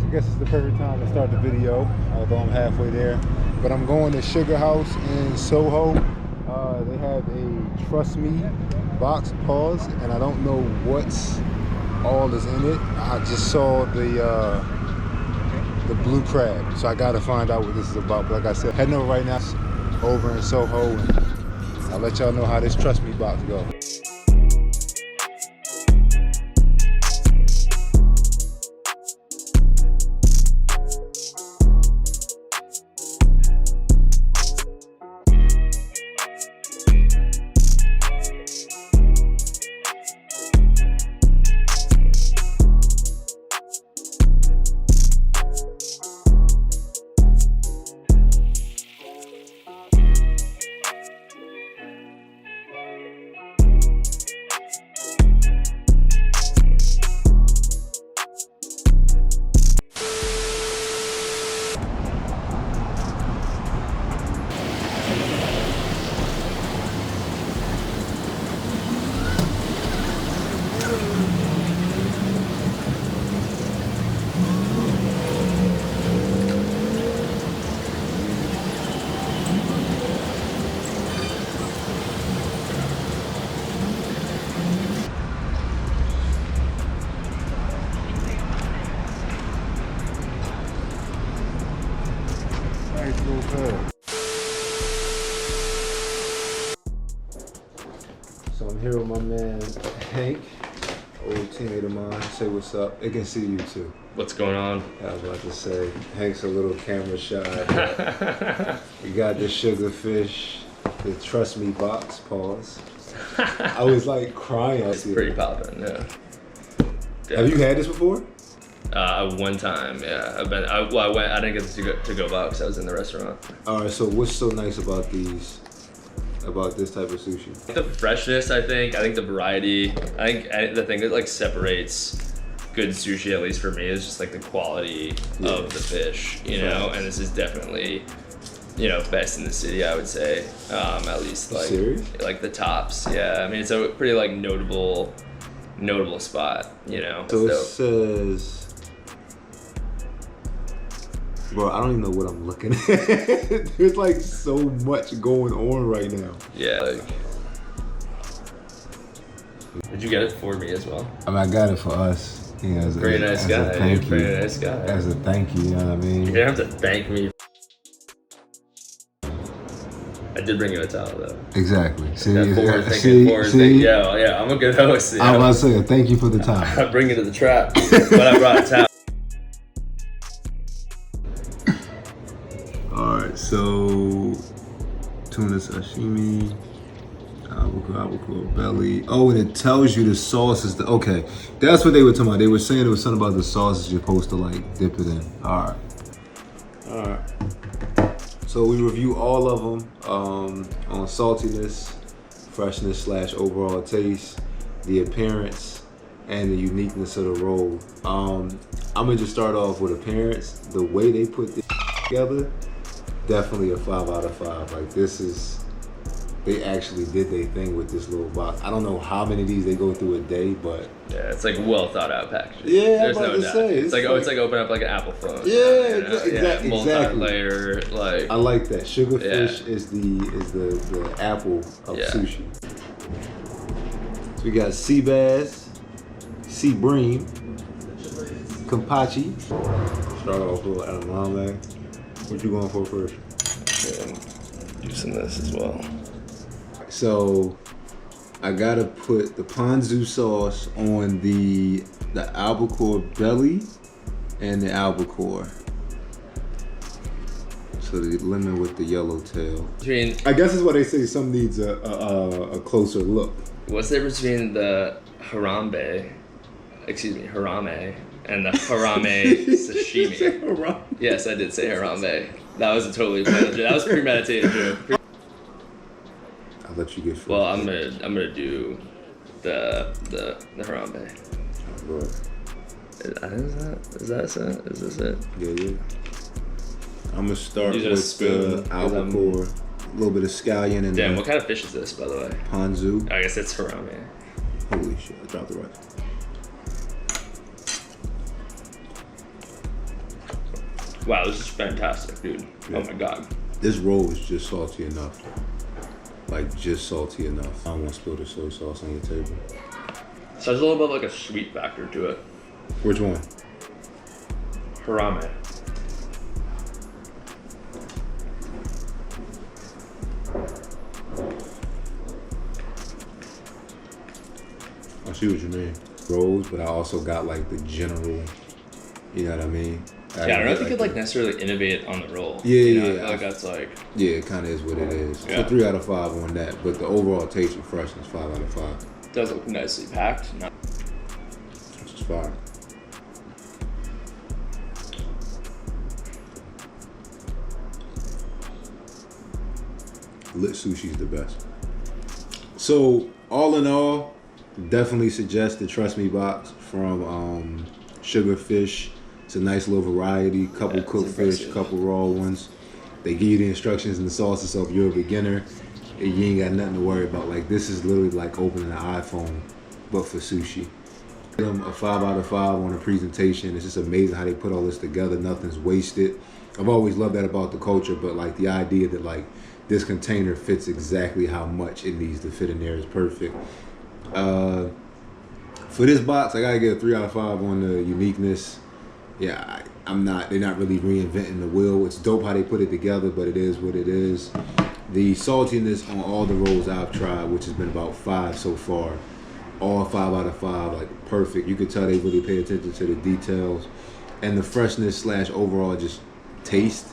I guess it's the perfect time to start the video, although I'm halfway there. But I'm going to Sugar House in Soho. They have a Trust Me box, pause, and I don't know what's all is in it. I just saw the blue crab, so I gotta find out what this is about. But like I said, heading over right now over in Soho, and I'll let y'all know how this Trust Me box goes. So I'm here with my man Hank, old teammate of mine. Say what's up. They can see you too. What's going on? I was about to say, Hank's a little camera shy. We got the SugarFish, the Trust Me box, pause. I was like crying. It's pretty poppin', yeah. Have you had this before? One time, yeah. I didn't get to go box. I was in the restaurant. All right. So what's so nice about these? About this type of sushi? The freshness, I think the variety. I think the thing that like separates good sushi, at least for me, is just like the quality of the fish, you know. And this is definitely, best in the city, I would say. At least like like the tops. Yeah, I mean it's a pretty like notable spot, you know. So it says. Bro, I don't even know what I'm looking at. There's like so much going on right now. Yeah. Like, did you get it for me as well? I mean, I got it for us. As very nice guy. Very nice guy. As a thank you, you know what I mean? You don't have to thank me. I did bring you a towel though. Exactly. See, yeah, I'm a good host. I was about to say thank you for the towel. I bring you to the trap, but I brought a towel. Alright, so tuna sashimi, albacore belly. Oh, and it tells you the sauce is okay. That's what they were talking about. They were saying it was something about the sauces you're supposed to like dip it in. Alright. So we review all of them on saltiness, freshness / overall taste, the appearance, and the uniqueness of the roll. I'm gonna just start off with appearance. The way they put this together, definitely a 5 out of 5. Like they actually did their thing with this little box. I don't know how many of these they go through a day, but yeah, it's like well thought out packaging. Yeah, there's no doubt. It's like open up like an Apple phone. Yeah, exactly. Multi-layer, like. I like that. SugarFish is the Apple of sushi. So we got sea bass, sea bream, kampachi. Start off with edamame. What you going for first? And do some of this as well. So I gotta put the ponzu sauce on the albacore belly and the albacore. So the lemon with the yellow tail. I guess it's what they say. Some needs a closer look. What's the difference between the harame and the harame sashimi? Did you say harame? Yes, I did say harame. That was a totally planned joke. That was premeditated joke. I'll let you get first. Well, I'm gonna do the harame. Go ahead. Is this it? Yeah. I'm gonna start with the albacore, a little bit of scallion and damn, what kind of fish is this, by the way? Ponzu. I guess it's harame. Holy shit, I dropped the rice. Wow, this is fantastic, dude. Yeah. Oh my god. This roll is just salty enough. Like, just salty enough. I don't want to spill the soy sauce on your table. So there's a little bit of like a sweet factor to it. Which one? Harame. I see what you mean. Rolls, but I also got like the general, you know what I mean? Yeah, I don't know if you could like necessarily innovate on the roll. Yeah, you know, yeah. I feel like that's like. Yeah, it kind of is what it is. Yeah. So 3 out of 5 on that, but the overall taste and freshness 5 out of 5. It does look nicely packed. Which is fire. Lit sushi is the best. So all in all, definitely suggest the Trust Me box from SugarFish. It's a nice little variety. Couple cooked fish, couple raw ones. They give you the instructions and the sauces, so if you're a beginner, you ain't got nothing to worry about. Like, this is literally like opening an iPhone, but for sushi. Give them a 5 out of 5 on the presentation. It's just amazing how they put all this together. Nothing's wasted. I've always loved that about the culture, but like the idea that like this container fits exactly how much it needs to fit in there is perfect. For this box, I gotta get a 3 out of 5 on the uniqueness. Yeah, they're not really reinventing the wheel. It's dope how they put it together, but it is what it is. The saltiness on all the rolls I've tried, which has been about 5 so far, all 5 out of 5, like perfect. You could tell they really pay attention to the details. And the freshness / overall just taste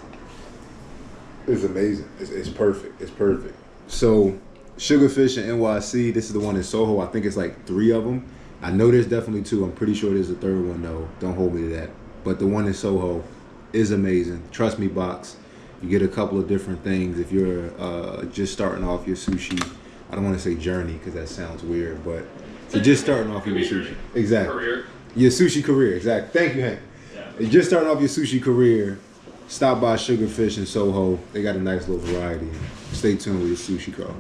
is amazing. It's perfect. It's perfect. So SugarFish in NYC, this is the one in Soho. I think it's like 3 of them. I know there's definitely 2. I'm pretty sure there's a 3rd one though. Don't hold me to that. But the one in Soho is amazing. Trust me box. You get a couple of different things if you're just starting off your sushi. I don't want to say journey because that sounds weird, but if you're just starting off your sushi. Exactly. Career. Your sushi career, exactly. Thank you, Hank. Yeah. If you're just starting off your sushi career, stop by SugarFish in Soho. They got a nice little variety. Stay tuned with your sushi crawl.